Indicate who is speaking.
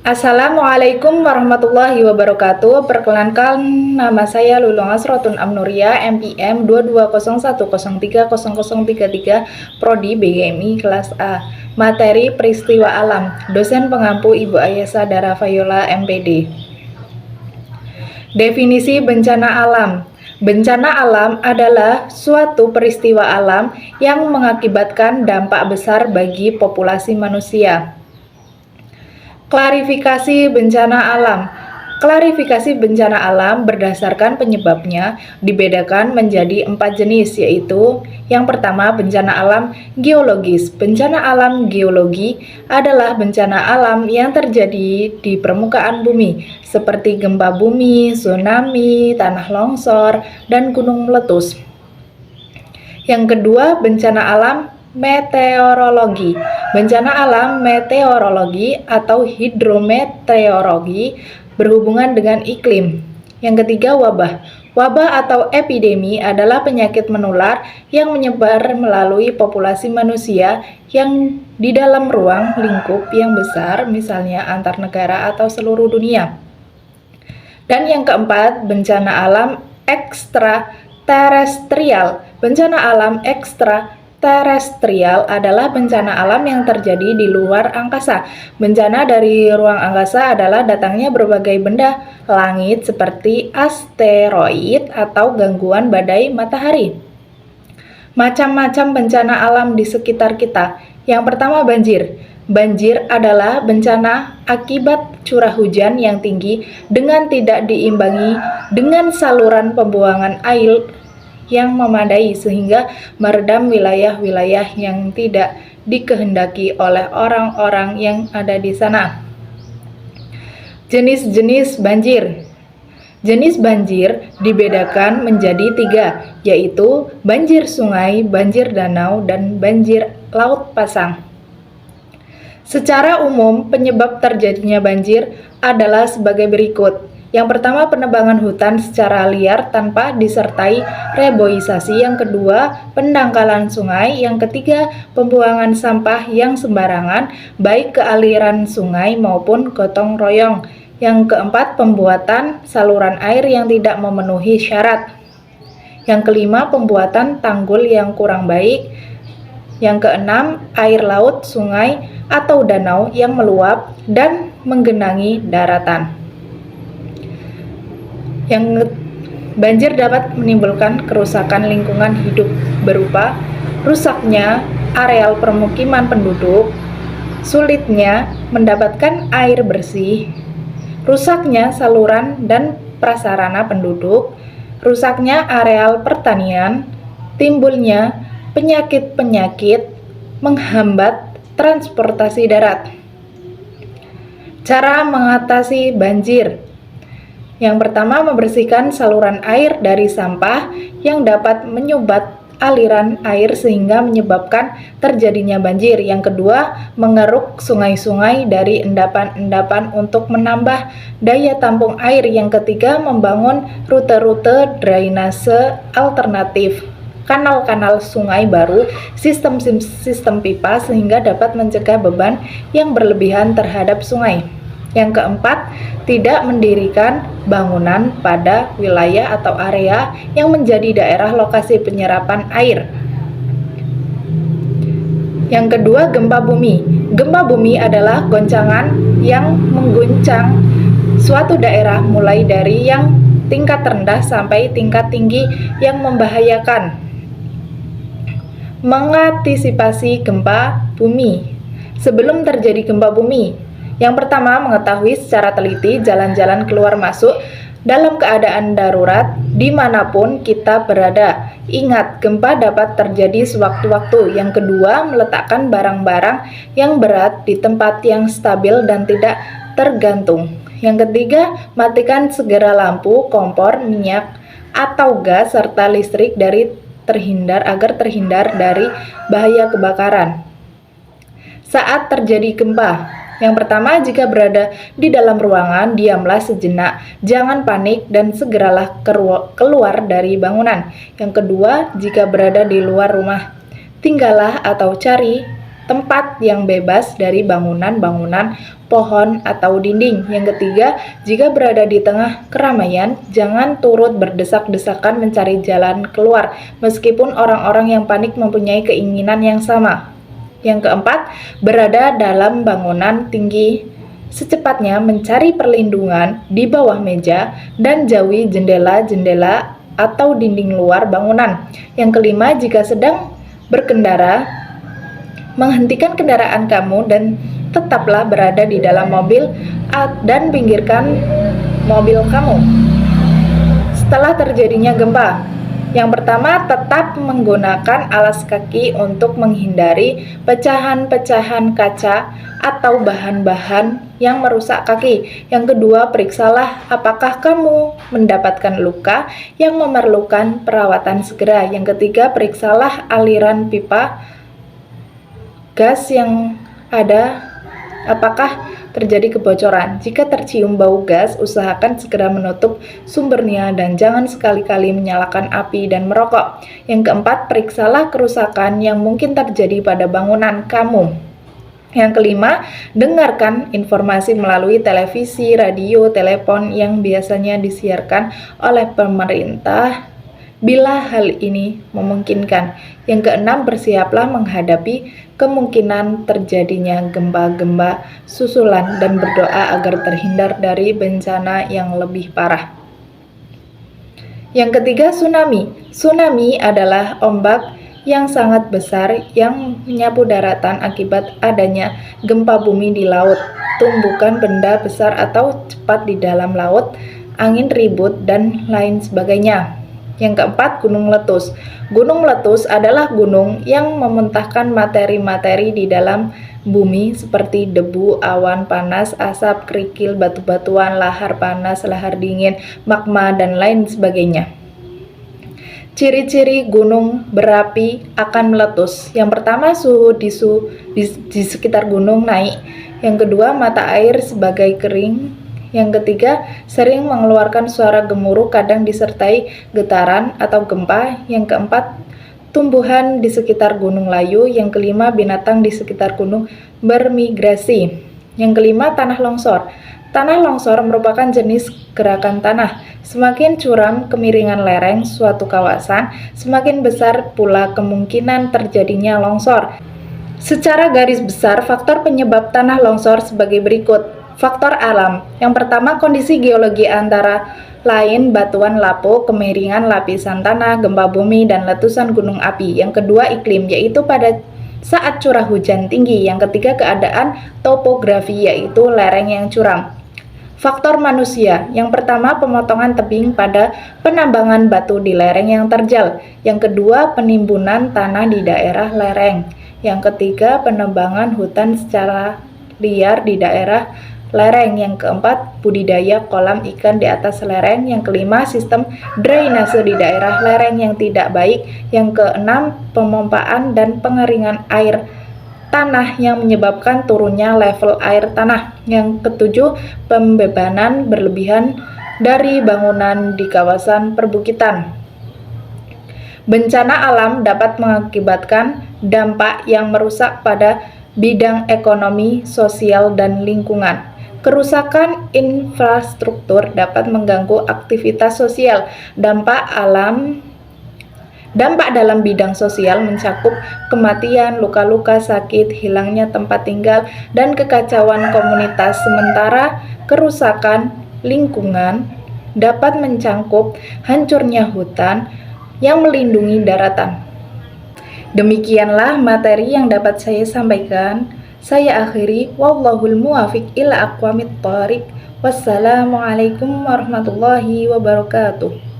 Speaker 1: Assalamualaikum warahmatullahi wabarakatuh. Perkenalkan, nama saya Lulung Asrotun Amnuria, MPM 221030033, Prodi BGMI kelas A. Materi peristiwa alam. Dosen pengampu Ibu Ayesa Dara Fayola, MPD. Definisi bencana alam. Bencana alam adalah suatu peristiwa alam yang mengakibatkan dampak besar bagi populasi manusia. Klarifikasi bencana alam. Klarifikasi bencana alam berdasarkan penyebabnya dibedakan menjadi 4 jenis, yaitu yang pertama bencana alam geologis. Bencana alam geologi adalah bencana alam yang terjadi di permukaan bumi seperti gempa bumi, tsunami, tanah longsor, dan gunung meletus. Yang kedua bencana alam meteorologi. Bencana alam meteorologi atau hidrometeorologi berhubungan dengan iklim. Yang ketiga wabah. Wabah atau epidemi adalah penyakit menular yang menyebar melalui populasi manusia yang di dalam ruang lingkup yang besar, misalnya antar negara atau seluruh dunia. Dan yang keempat, bencana alam ekstraterestrial. Bencana alam ekstraterestrial adalah bencana alam yang terjadi di luar angkasa. Bencana dari ruang angkasa adalah datangnya berbagai benda langit seperti asteroid atau gangguan badai matahari. Macam-macam bencana alam di sekitar kita. Yang pertama banjir. Banjir adalah bencana akibat curah hujan yang tinggi dengan tidak diimbangi dengan saluran pembuangan air yang memadai sehingga meredam wilayah-wilayah yang tidak dikehendaki oleh orang-orang yang ada di sana. Jenis-jenis banjir. Jenis banjir dibedakan menjadi 3, yaitu banjir sungai, banjir danau, dan banjir laut pasang. Secara umum, penyebab terjadinya banjir adalah sebagai berikut. Yang pertama, penebangan hutan secara liar tanpa disertai reboisasi. Yang kedua, pendangkalan sungai. Yang ketiga, pembuangan sampah yang sembarangan, baik ke aliran sungai maupun gotong royong. Yang keempat, pembuatan saluran air yang tidak memenuhi syarat. Yang kelima, pembuatan tanggul yang kurang baik. Yang keenam, air laut, sungai, atau danau yang meluap dan menggenangi daratan. Yang banjir dapat menimbulkan kerusakan lingkungan hidup berupa rusaknya areal permukiman penduduk, sulitnya mendapatkan air bersih, rusaknya saluran dan prasarana penduduk, rusaknya areal pertanian, timbulnya penyakit-penyakit, menghambat transportasi darat. Cara mengatasi banjir. Yang pertama, membersihkan saluran air dari sampah yang dapat menyumbat aliran air sehingga menyebabkan terjadinya banjir. Yang kedua, mengeruk sungai-sungai dari endapan-endapan untuk menambah daya tampung air. Yang ketiga, membangun rute-rute drainase alternatif, kanal-kanal sungai baru, sistem pipa sehingga dapat mencegah beban yang berlebihan terhadap sungai. Yang keempat, tidak mendirikan bangunan pada wilayah atau area yang menjadi daerah lokasi penyerapan air. Yang kedua, gempa bumi. Gempa bumi adalah goncangan yang mengguncang suatu daerah mulai dari yang tingkat rendah sampai tingkat tinggi yang membahayakan. Mengantisipasi gempa bumi. Sebelum terjadi gempa bumi, yang pertama, mengetahui secara teliti jalan-jalan keluar masuk dalam keadaan darurat dimanapun kita berada. Ingat, gempa dapat terjadi sewaktu-waktu. Yang kedua, meletakkan barang-barang yang berat di tempat yang stabil dan tidak tergantung. Yang ketiga, matikan segera lampu, kompor, minyak, atau gas serta listrik agar terhindar dari bahaya kebakaran. Saat terjadi gempa, yang pertama, jika berada di dalam ruangan, diamlah sejenak, jangan panik dan segeralah keluar dari bangunan. Yang kedua, jika berada di luar rumah, tinggallah atau cari tempat yang bebas dari bangunan-bangunan, pohon, atau dinding. Yang ketiga, jika berada di tengah keramaian, jangan turut berdesak-desakan mencari jalan keluar, meskipun orang-orang yang panik mempunyai keinginan yang sama. Yang keempat, berada dalam bangunan tinggi, secepatnya mencari perlindungan di bawah meja dan jauhi jendela-jendela atau dinding luar bangunan. Yang kelima, jika sedang berkendara, menghentikan kendaraan kamu dan tetaplah berada di dalam mobil dan pinggirkan mobil kamu setelah terjadinya gempa. Yang pertama, tetap menggunakan alas kaki untuk menghindari pecahan-pecahan kaca atau bahan-bahan yang merusak kaki. Yang kedua, periksalah apakah kamu mendapatkan luka yang memerlukan perawatan segera. Yang ketiga, periksalah aliran pipa gas yang ada, apakah terjadi kebocoran. Jika tercium bau gas, usahakan segera menutup sumbernya dan jangan sekali-kali menyalakan api dan merokok. Yang keempat, periksalah kerusakan yang mungkin terjadi pada bangunan kamu. Yang kelima, dengarkan informasi melalui televisi, radio, telepon yang biasanya disiarkan oleh pemerintah bila hal ini memungkinkan. Yang keenam, bersiaplah menghadapi kemungkinan terjadinya gempa-gempa susulan dan berdoa agar terhindar dari bencana yang lebih parah. Yang ketiga, tsunami. Tsunami adalah ombak yang sangat besar yang menyapu daratan akibat adanya gempa bumi di laut, tumbukan benda besar atau cepat di dalam laut, angin ribut, dan lain sebagainya. Yang keempat, gunung meletus. Gunung meletus adalah gunung yang memuntahkan materi-materi di dalam bumi seperti debu, awan panas, asap, kerikil, batu-batuan, lahar panas, lahar dingin, magma, dan lain sebagainya. Ciri-ciri gunung berapi akan meletus. Yang pertama, suhu di sekitar gunung naik. Yang kedua, mata air sebagai kering. Yang ketiga, sering mengeluarkan suara gemuruh kadang disertai getaran atau gempa. Yang keempat, tumbuhan di sekitar gunung layu. Yang kelima, binatang di sekitar gunung bermigrasi. Yang kelima, tanah longsor. Tanah longsor merupakan jenis gerakan tanah. Semakin curam kemiringan lereng suatu kawasan, semakin besar pula kemungkinan terjadinya longsor. Secara garis besar, faktor penyebab tanah longsor sebagai berikut. Faktor alam. Yang pertama, kondisi geologi antara lain batuan lapo, kemiringan lapisan tanah, gempa bumi, dan letusan gunung api. Yang kedua, iklim, yaitu pada saat curah hujan tinggi. Yang ketiga, keadaan topografi, yaitu lereng yang curam. Faktor manusia. Yang pertama, pemotongan tebing pada penambangan batu di lereng yang terjal. Yang kedua, penimbunan tanah di daerah lereng. Yang ketiga, penebangan hutan secara liar di daerah lereng. Yang keempat, budidaya kolam ikan di atas lereng. Yang kelima, sistem drainase di daerah lereng yang tidak baik. Yang keenam, pemompaan dan pengeringan air tanah yang menyebabkan turunnya level air tanah. Yang ketujuh, pembebanan berlebihan dari bangunan di kawasan perbukitan. Bencana alam dapat mengakibatkan dampak yang merusak pada bidang ekonomi, sosial, dan lingkungan. Kerusakan infrastruktur dapat mengganggu aktivitas sosial. Dampak dalam bidang sosial mencakup kematian, luka-luka, sakit, hilangnya tempat tinggal, dan kekacauan komunitas. Sementara kerusakan lingkungan dapat mencakup hancurnya hutan yang melindungi daratan. Demikianlah materi yang dapat saya sampaikan. Saya akhiri, wallahul muwafiq ila aqwamit thoriq. Wassalamualaikum warahmatullahi wabarakatuh.